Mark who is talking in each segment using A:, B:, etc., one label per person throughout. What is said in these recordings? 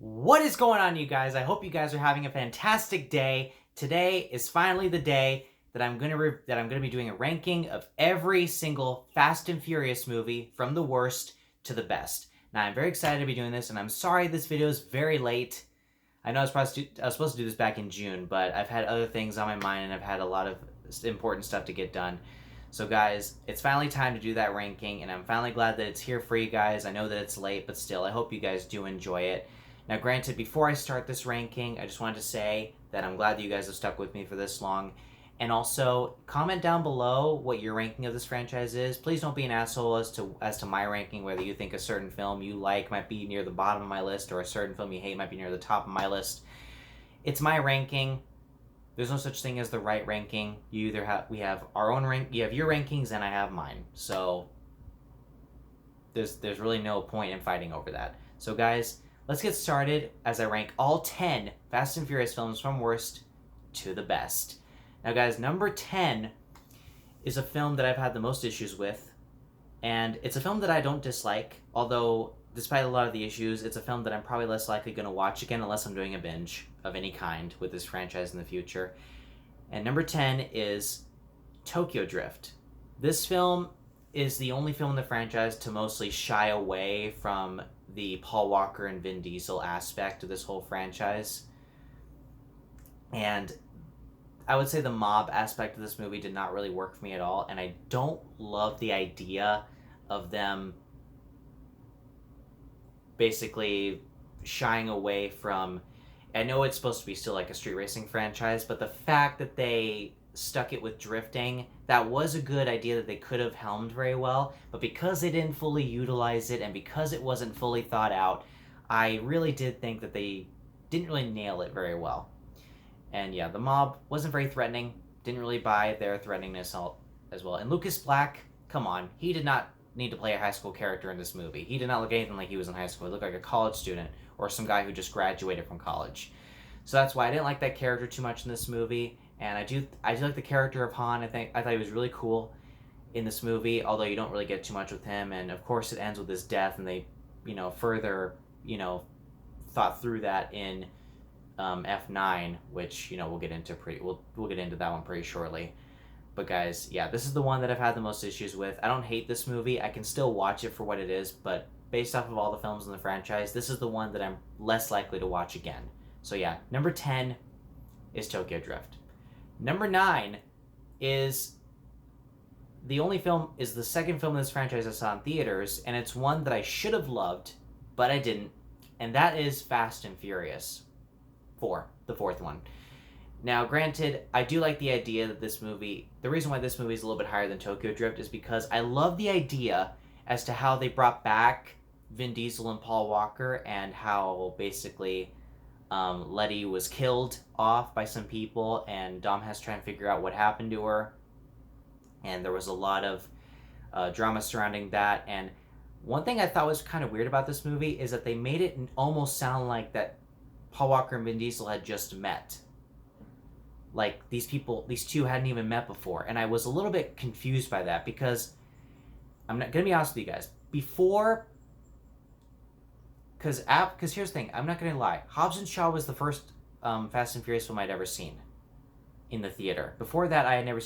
A: What is going on, you guys? I hope you guys are having a fantastic day. Today is finally the day that I'm gonna be doing a ranking of every single Fast and Furious movie from the worst to the best. Now I'm very excited to be doing this, and I'm sorry this video is very late. I know I was supposed to do this back in June, but I've had other things on my mind, and I've had a lot of important stuff to get done. So guys, it's finally time to do that ranking, and I'm finally glad that it's here for you guys. I know that it's late, but still, I hope you guys do enjoy it. Now, granted, before I start this ranking, I just wanted to say that I'm glad that you guys have stuck with me for this long. And also, comment down below what your ranking of this franchise is. Please don't be an asshole as to my ranking, whether you think a certain film you like might be near the bottom of my list or a certain film you hate might be near the top of my list. It's my ranking. There's no such thing as the right ranking. We have our own rank. You have your rankings, and I have mine. So there's really no point in fighting over that. So guys, let's get started as I rank all 10 Fast and Furious films from worst to the best. Now guys, number 10 is a film that I've had the most issues with, and it's a film that I don't dislike, although despite a lot of the issues, it's a film that I'm probably less likely going to watch again unless I'm doing a binge of any kind with this franchise in the future. And number 10 is Tokyo Drift. This film is the only film in the franchise to mostly shy away from the Paul Walker and Vin Diesel aspect of this whole franchise. And I would say the mob aspect of this movie did not really work for me at all, and I don't love the idea of them basically shying away from... I know it's supposed to be still like a street racing franchise, but the fact that they stuck it with drifting, that was a good idea that they could have helmed very well, but because they didn't fully utilize it and because it wasn't fully thought out, I really did think that they didn't really nail it very well. And yeah, the mob wasn't very threatening, didn't really buy their threateningness as well. And Lucas Black, come on, he did not need to play a high school character in this movie. He did not look anything like he was in high school. He looked like a college student or some guy who just graduated from college. So that's why I didn't like that character too much in this movie. And I do like the character of Han. I thought he was really cool in this movie, although you don't really get too much with him. And of course it ends with his death, and they, further, thought through that in F9, which, we'll get into we'll get into that one pretty shortly. But guys, yeah, this is the one that I've had the most issues with. I don't hate this movie. I can still watch it for what it is, but based off of all the films in the franchise, this is the one that I'm less likely to watch again. So yeah, number 10 is Tokyo Drift. Number 9 is the second film in this franchise I saw in theaters, and it's one that I should have loved, but I didn't, and that is Fast and Furious 4, the fourth one. Now, granted, I do like the idea that the reason why this movie is a little bit higher than Tokyo Drift is because I love the idea as to how they brought back Vin Diesel and Paul Walker, and how basically Letty was killed off by some people, and Dom has to try and figure out what happened to her. And there was a lot of drama surrounding that. And one thing I thought was kind of weird about this movie is that they made it almost sound like that Paul Walker and Vin Diesel had just met. Like these two hadn't even met before. And I was a little bit confused by that, because I'm not going to be honest with you guys. Because here's the thing, I'm not going to lie. Hobbs and Shaw was the first Fast and Furious film I'd ever seen in the theater. Before that, I had never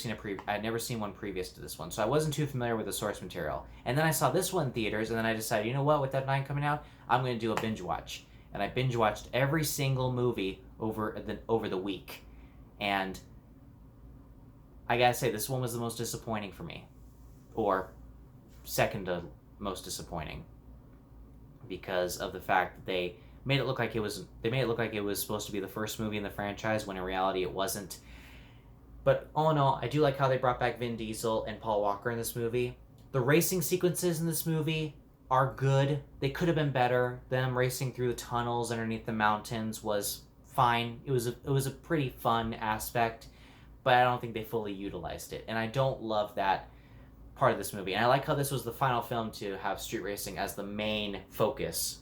A: seen one previous to this one, so I wasn't too familiar with the source material. And then I saw this one in theaters, and then I decided, you know what, with F9 coming out, I'm going to do a binge watch. And I binge watched every single movie over the week. And I gotta say, this one was the most disappointing for me, or second to most disappointing, because of the fact that they made it look like it was supposed to be the first movie in the franchise, when in reality it wasn't. But all in all, I do like how they brought back Vin Diesel and Paul Walker in this movie. The racing sequences in this movie are good. They could have been better. Them racing through the tunnels underneath the mountains was fine. It was a pretty fun aspect, but I don't think they fully utilized it, and I don't love that part of this movie. And I like how this was the final film to have street racing as the main focus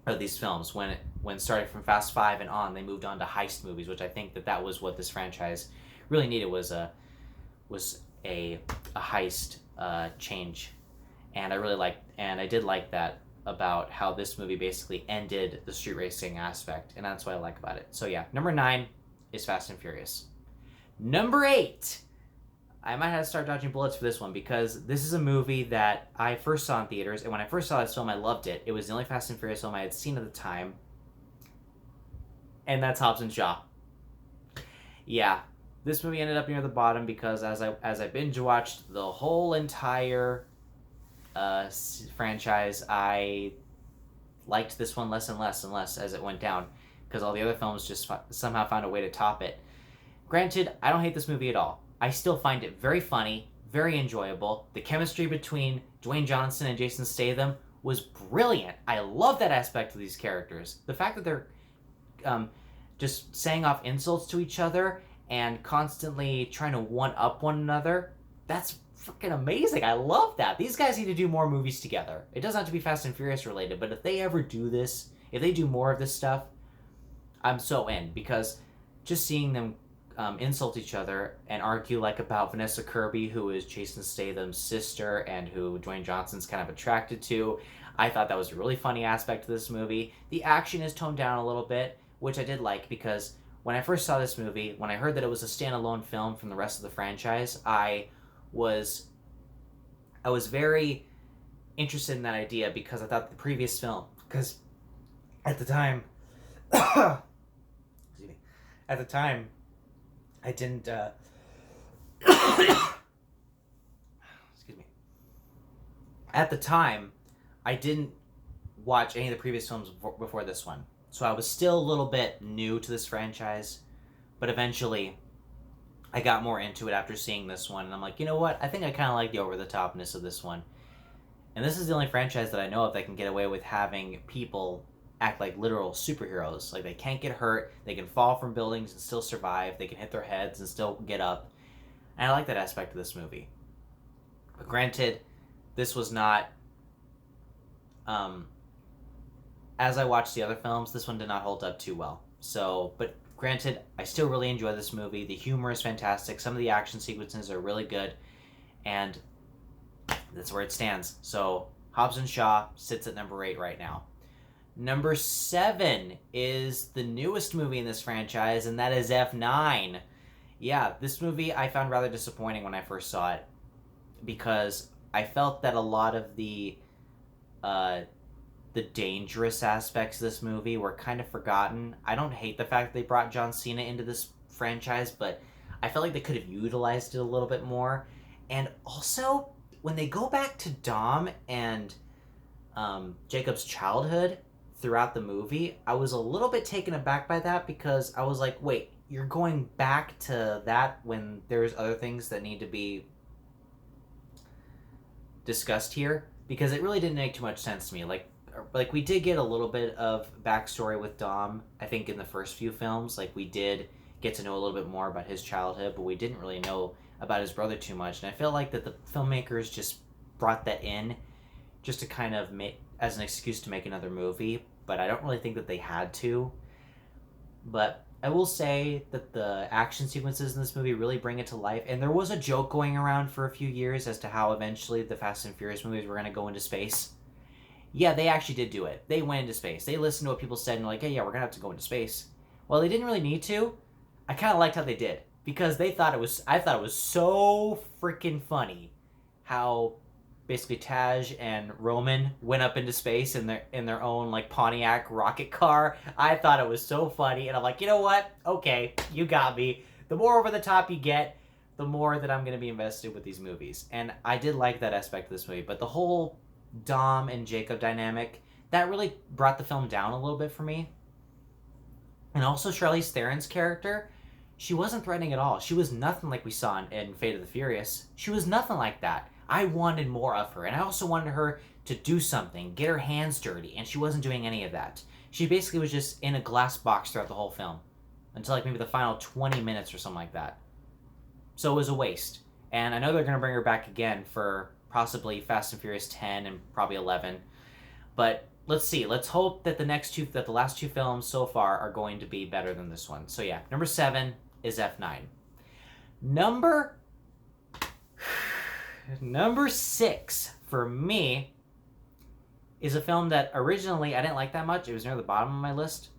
A: of these films. When starting from Fast 5 and on, they moved on to heist movies, which I think that was what this franchise really needed, was a heist change. And I did like that about how this movie basically ended the street racing aspect, and that's what I like about it. So yeah, number 9 is Fast and Furious. Number 8, I might have to start dodging bullets for this one because this is a movie that I first saw in theaters, and when I first saw this film, I loved it. It was the only Fast and Furious film I had seen at the time, and that's Hobbs and Shaw. Yeah, this movie ended up near the bottom because as I binge watched the whole entire franchise, I liked this one less and less as it went down because all the other films just somehow found a way to top it. Granted, I don't hate this movie at all. I still find it very funny, very enjoyable. The chemistry between Dwayne Johnson and Jason Statham was brilliant. I love that aspect of these characters. The fact that they're just saying off insults to each other and constantly trying to one-up one another, that's freaking amazing. I love that. These guys need to do more movies together. It doesn't have to be Fast and Furious related, but if they ever do this, if they do more of this stuff, I'm so in, because just seeing them insult each other and argue like about Vanessa Kirby, who is Jason Statham's sister and who Dwayne Johnson's kind of attracted to, I thought that was a really funny aspect of this movie. The action is toned down a little bit, which I did like, because when I first saw this movie, when I heard that it was a standalone film from the rest of the franchise, I was very interested in that idea because I thought the previous film, because at the time, excuse me, at the time, I didn't, excuse me, at the time, I didn't watch any of the previous films before this one. So I was still a little bit new to this franchise, but eventually I got more into it after seeing this one, and I'm like, you know what? I think I kind of like the over-the-topness of this one. And this is the only franchise that I know of that can get away with having people act like literal superheroes. Like, they can't get hurt, they can fall from buildings and still survive, they can hit their heads and still get up. And I like that aspect of this movie. But granted, this was not... as I watched the other films, this one did not hold up too well. So, but granted, I still really enjoy this movie. The humor is fantastic. Some of the action sequences are really good. And that's where it stands. So, Hobbs and Shaw sits at number 8 right now. Number 7 is the newest movie in this franchise, and that is F9. Yeah, this movie I found rather disappointing when I first saw it, because I felt that a lot of the dangerous aspects of this movie were kind of forgotten. I don't hate the fact that they brought John Cena into this franchise, but I felt like they could have utilized it a little bit more. And also, when they go back to Dom and Jacob's childhood throughout the movie, I was a little bit taken aback by that, because I was like, wait, you're going back to that when there's other things that need to be discussed here? Because it really didn't make too much sense to me. Like we did get a little bit of backstory with Dom, I think, in the first few films. Like, we did get to know a little bit more about his childhood, but we didn't really know about his brother too much. And I feel like that the filmmakers just brought that in just to kind of make as an excuse to make another movie, but I don't really think that they had to. But I will say that the action sequences in this movie really bring it to life, and there was a joke going around for a few years as to how eventually the Fast and Furious movies were going to go into space. Yeah, they actually did do it. They went into space. They listened to what people said and were like, hey, yeah, we're going to have to go into space. Well, they didn't really need to. I kind of liked how they did, because I thought it was so freaking funny how basically Taj and Roman went up into space in their own like Pontiac rocket car. I thought it was so funny, and I'm like, you know what? Okay, you got me. The more over the top you get, the more that I'm going to be invested with these movies. And I did like that aspect of this movie, but the whole Dom and Jacob dynamic, that really brought the film down a little bit for me. And also Charlize Theron's character, she wasn't threatening at all. She was nothing like we saw in Fate of the Furious. She was nothing like that. I wanted more of her, and I also wanted her to do something, get her hands dirty, and she wasn't doing any of that. She basically was just in a glass box throughout the whole film, until like maybe the final 20 minutes or something like that. So it was a waste. And I know they're going to bring her back again for possibly Fast and Furious 10 and probably 11. But let's see. Let's hope that the last two films so far are going to be better than this one. So yeah, number 7 is F9. Number 6 for me is a film that originally I didn't like that much. It was near the bottom of my list,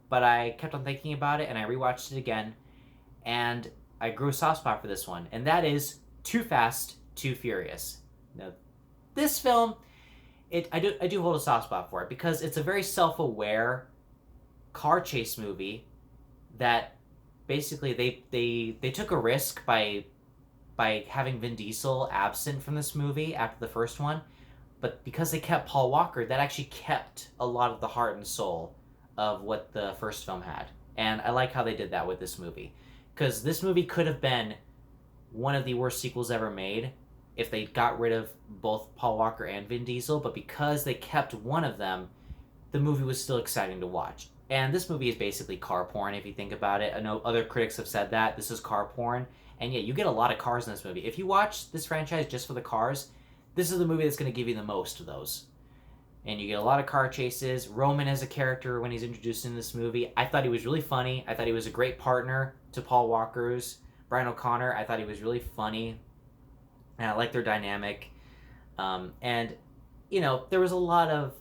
A: but I kept on thinking about it and I rewatched it again, and I grew a soft spot for this one, and that is Too Fast, Too Furious. Now, this film, I do hold a soft spot for it because it's a very self-aware car chase movie that basically they took a risk by having Vin Diesel absent from this movie after the first one, but because they kept Paul Walker, that actually kept a lot of the heart and soul of what the first film had. And I like how they did that with this movie, because this movie could have been one of the worst sequels ever made if they got rid of both Paul Walker and Vin Diesel, but because they kept one of them, the movie was still exciting to watch. And this movie is basically car porn if you think about it. I know other critics have said that this is car porn, and yeah, you get a lot of cars in this movie. If you watch this franchise just for the cars, this is the movie that's going to give you the most of those. And you get a lot of car chases. Roman as a character, when he's introduced in this movie, I thought he was really funny. I thought he was a great partner to Paul Walker's Brian O'Connor. I thought he was really funny, and I liked their dynamic. And you know, there was a lot of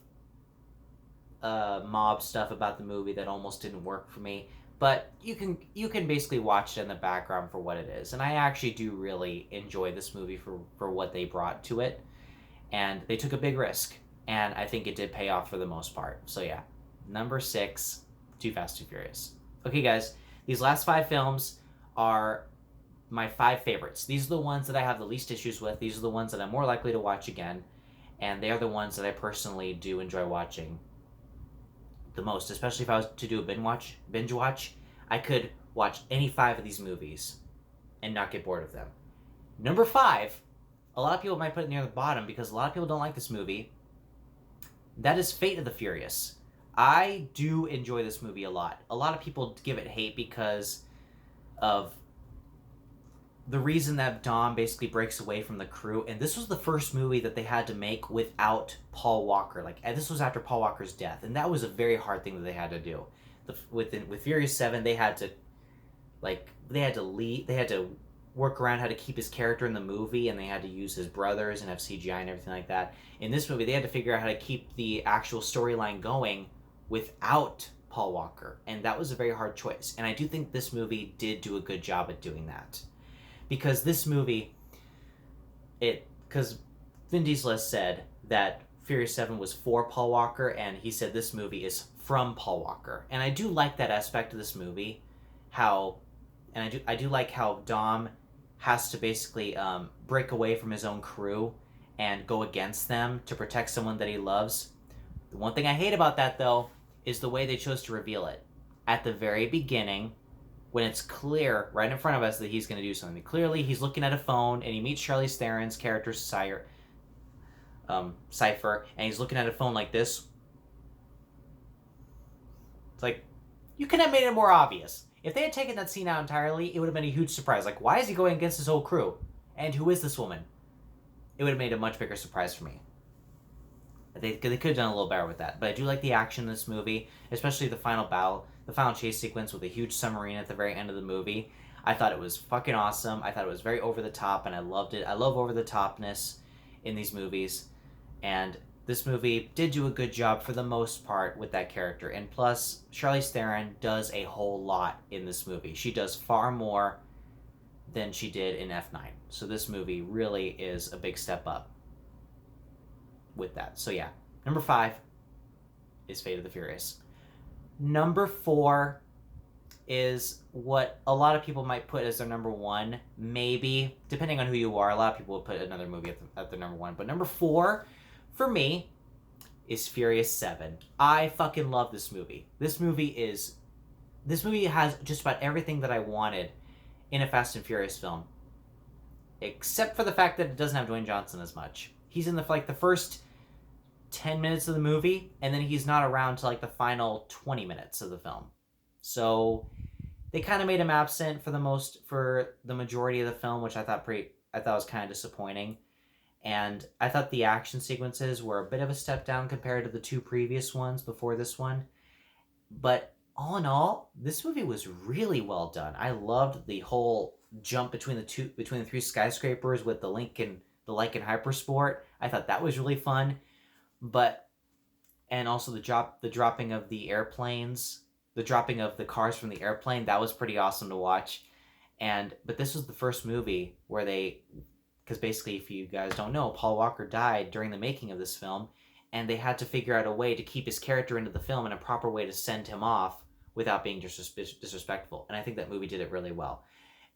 A: mob stuff about the movie that almost didn't work for me, but you can basically watch it in the background for what it is, and I actually do really enjoy this movie for what they brought to it, and they took a big risk, and I think it did pay off for the most part. So yeah, number 6, Too Fast, Too Furious. Okay guys, these last 5 films are my 5 favorites. These are the ones that I have the least issues with. These are the ones that I'm more likely to watch again, and they are the ones that I personally do enjoy watching the most, especially if I was to do a binge watch. I could watch any 5 of these movies and not get bored of them. Number 5, a lot of people might put it near the bottom because a lot of people don't like this movie. That is Fate of the Furious. I do enjoy this movie a lot. A lot of people give it hate because of the reason that Dom basically breaks away from the crew, and this was the first movie that they had to make without Paul Walker. And this was after Paul Walker's death, and that was a very hard thing that they had to do. With Furious 7, they had to work around how to keep his character in the movie, and they had to use his brothers and have CGI and everything like that. In this movie, they had to figure out how to keep the actual storyline going without Paul Walker, and that was a very hard choice. And I do think this movie did do a good job at doing that. Because this movie, because Vin Diesel has said that Furious 7 was for Paul Walker, and he said this movie is from Paul Walker. And I do like that aspect of this movie, I do like how Dom has to basically break away from his own crew and go against them to protect someone that he loves. The one thing I hate about that, though, is the way they chose to reveal it. At the very beginning, when it's clear right in front of us that he's going to do something. Clearly, he's looking at a phone, and he meets Charlize Theron's character, Cypher, and he's looking at a phone like this. It's like, you could have made it more obvious. If they had taken that scene out entirely, it would have been a huge surprise. Like, why is he going against his whole crew? And who is this woman? It would have made a much bigger surprise for me. They could have done a little better with that. But I do like the action in this movie, especially the final battle, the final chase sequence with a huge submarine at the very end of the movie. I thought it was fucking awesome. I thought it was very over the top, and I loved it. I love over the topness in these movies. And this movie did do a good job for the most part with that character. And plus, Charlize Theron does a whole lot in this movie. She does far more than she did in F9. So this movie really is a big step up with that. So yeah, number 5 is Fate of the Furious. Number 4 is what a lot of people might put as their number 1, maybe, depending on who you are. A lot of people would put another movie at their number 1. But number 4, for me, is Furious 7. I fucking love this movie. This movie has just about everything that I wanted in a Fast and Furious film. Except for the fact that it doesn't have Dwayne Johnson as much. He's in the first 10 minutes of the movie, and then he's not around to the final 20 minutes of the film. So they kind of made him absent for the majority of the film, which I thought was kind of disappointing. And I thought the action sequences were a bit of a step down compared to the 2 previous ones before this one. But all in all, this movie was really well done. I loved the whole jump between the 3 skyscrapers with the Lycan Hypersport. I thought that was really fun. But and also the dropping of the airplanes, the dropping of the cars from the airplane. That was pretty awesome to watch. But this was the first movie where they, because basically, if you guys don't know, Paul Walker died during the making of this film, and they had to figure out a way to keep his character into the film and a proper way to send him off without being disrespectful. And I think that movie did it really well.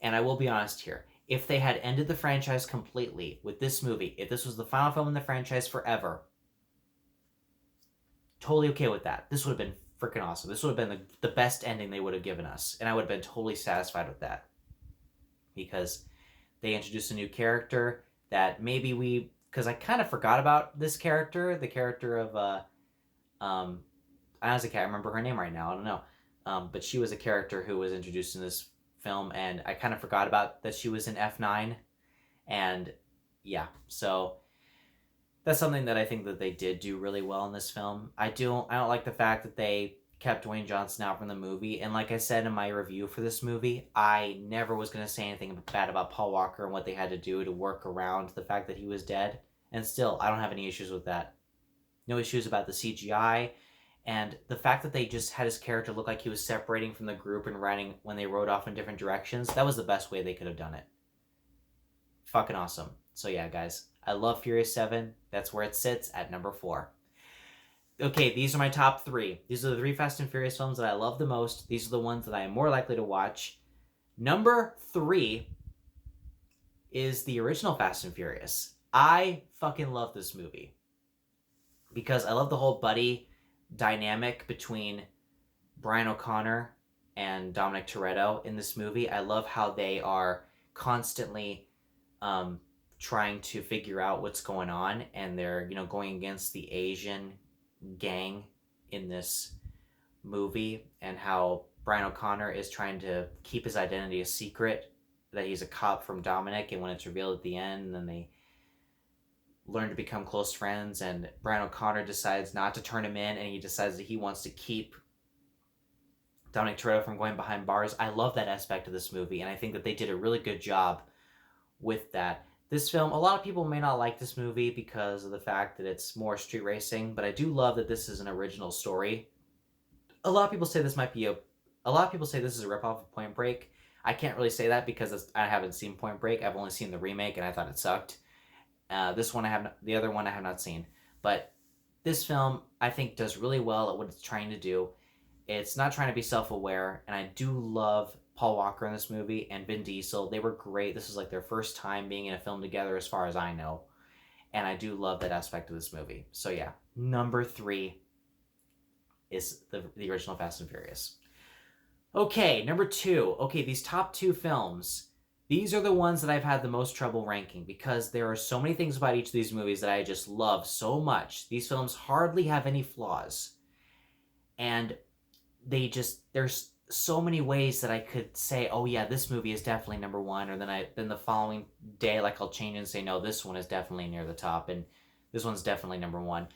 A: And I will be honest here. If they had ended the franchise completely with this movie, if this was the final film in the franchise forever, totally okay with that. This would have been freaking awesome. This would have been the best ending they would have given us. And I would have been totally satisfied with that. Because they introduced a new character that maybe because I kind of forgot about this character, the character of, I honestly can't remember her name right now. I don't know. But she was a character who was introduced in this film, and I kind of forgot about that she was in F9. And yeah, so that's something that I think that they did do really well in this film. I don't like the fact that they kept Dwayne Johnson out from the movie. And like I said in my review for this movie, I never was going to say anything bad about Paul Walker and what they had to do to work around the fact that he was dead. And still, I don't have any issues with that. No issues about the CGI. And the fact that they just had his character look like he was separating from the group and riding when they rode off in different directions, that was the best way they could have done it. Fucking awesome. So yeah, guys, I love Furious 7. That's where it sits at number 4. Okay, these are my top 3. These are the 3 Fast and Furious films that I love the most. These are the ones that I am more likely to watch. Number 3 is the original Fast and Furious. I fucking love this movie because I love the whole buddy dynamic between Brian O'Connor and Dominic Toretto in this movie. I love how they are constantly trying to figure out what's going on, and they're going against the Asian gang in this movie, and how Brian O'Connor is trying to keep his identity a secret, that he's a cop from Dominic, and when it's revealed at the end, then they learn to become close friends, and Brian O'Connor decides not to turn him in, and he decides that he wants to keep Dominic Toretto from going behind bars. I love that aspect of this movie, and I think that they did a really good job with that. This film, a lot of people may not like this movie because of the fact that it's more street racing, but I do love that this is an original story. A lot of people say this might be a lot of people say this is a ripoff of Point Break. I can't really say that because I haven't seen Point Break. I've only seen the remake, and I thought it sucked. This one the other one I have not seen. But this film, I think, does really well at what it's trying to do. It's not trying to be self-aware, and I do love Paul Walker in this movie and Vin Diesel. They were great. This is like their first time being in a film together as far as I know. And I do love that aspect of this movie. So yeah, number 3 is the original Fast and Furious. Okay, number 2. Okay, these top 2 films, these are the ones that I've had the most trouble ranking because there are so many things about each of these movies that I just love so much. These films hardly have any flaws. And there's so many ways that I could say, oh yeah, this movie is definitely number 1, or then the following day, like, I'll change and say, no, this one is definitely near the top, and this one's definitely number 1.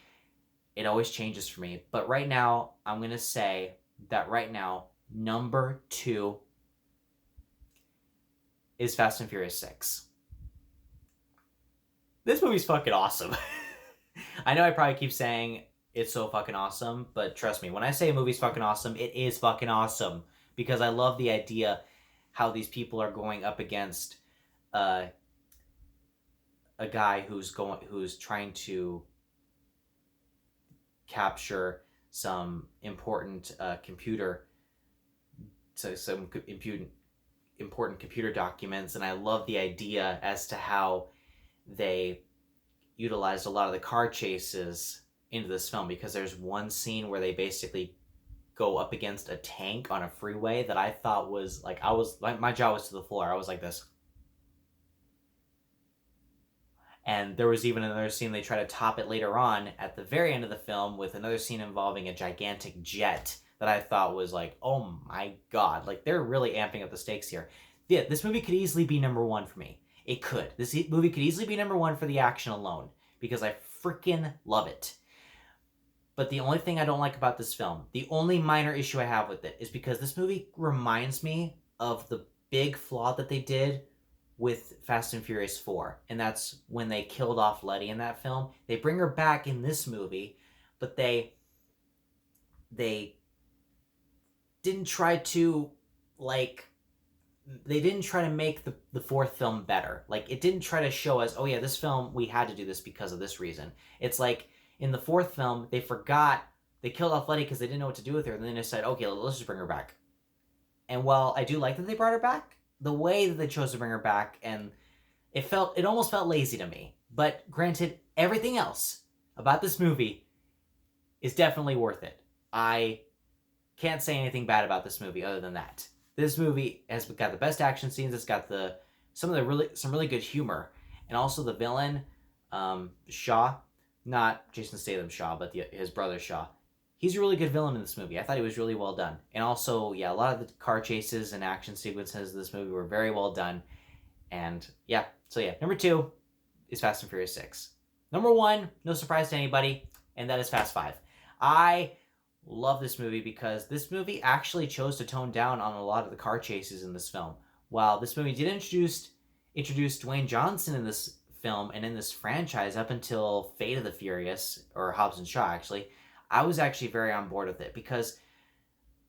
A: It always changes for me. But right now, I'm going to say that right now, number 2 is Fast and Furious 6. This movie's fucking awesome. I know I probably keep saying it's so fucking awesome, but trust me, when I say a movie's fucking awesome, it is fucking awesome. Because I love the idea how these people are going up against a guy who's trying to capture some important important computer documents, and I love the idea as to how they utilized a lot of the car chases into this film, because there's one scene where they basically go up against a tank on a freeway that I thought was like, my jaw was to the floor. I was like this. And there was even another scene they try to top it later on at the very end of the film with another scene involving a gigantic jet that I thought was like, oh my god, like they're really amping up the stakes here. Yeah, this movie could easily be number 1 for me. It could. This movie could easily be number 1 for the action alone, because I freaking love it. But the only thing I don't like about this film, the only minor issue I have with it, is because this movie reminds me of the big flaw that they did with Fast and Furious 4. And that's when they killed off Letty in that film. They bring her back in this movie, but they they didn't try to, like, they didn't try to make the fourth film better. Like, it didn't try to show us, oh yeah, this film, we had to do this because of this reason. It's like, in the fourth film, they killed off Letty because they didn't know what to do with her, and then they decided, okay, let's just bring her back. And while I do like that they brought her back, the way that they chose to bring her back, and it almost felt lazy to me. But granted, everything else about this movie is definitely worth it. I can't say anything bad about this movie other than that. This movie has got the best action scenes. It's got some really good humor, and also the villain, Shaw, not Jason Statham Shaw, but his brother Shaw. He's a really good villain in this movie. I thought he was really well done. And also, yeah, a lot of the car chases and action sequences in this movie were very well done. And yeah, so yeah, number 2 is Fast and Furious 6. Number 1, no surprise to anybody, and that is Fast 5. I love this movie because this movie actually chose to tone down on a lot of the car chases in this film. While this movie did introduce Dwayne Johnson in this film and in this franchise up until Fate of the Furious, or Hobbs and Shaw actually, I was actually very on board with it because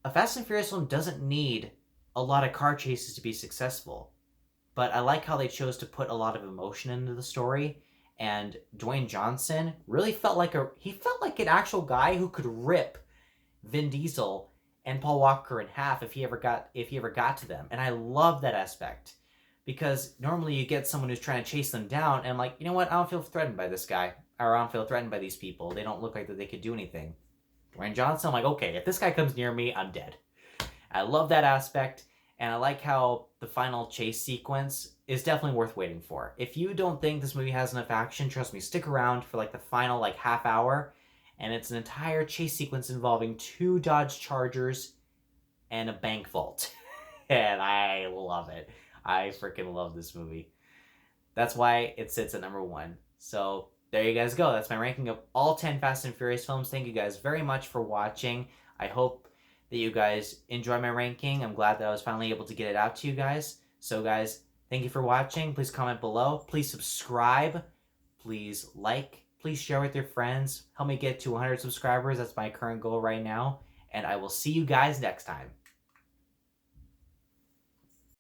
A: a Fast and Furious film doesn't need a lot of car chases to be successful. But I like how they chose to put a lot of emotion into the story, and Dwayne Johnson really felt like an actual guy who could rip Vin Diesel and Paul Walker in half if he ever got to them. And I love that aspect because normally you get someone who's trying to chase them down, and I'm like, you know what? I don't feel threatened by this guy, or I don't feel threatened by these people. They don't look like that they could do anything. Dwayne Johnson, I'm like, okay, if this guy comes near me, I'm dead. I love that aspect. And I like how the final chase sequence is definitely worth waiting for. If you don't think this movie has enough action, trust me, stick around for like the final half hour. And it's an entire chase sequence involving 2 Dodge Chargers and a bank vault. And I love it. I freaking love this movie. That's why it sits at number 1. So there you guys go. That's my ranking of all 10 Fast and Furious films. Thank you guys very much for watching. I hope that you guys enjoy my ranking. I'm glad that I was finally able to get it out to you guys. So guys, thank you for watching. Please comment below. Please subscribe. Please like. Please share with your friends. Help me get to 100 subscribers. That's my current goal right now. And I will see you guys next time.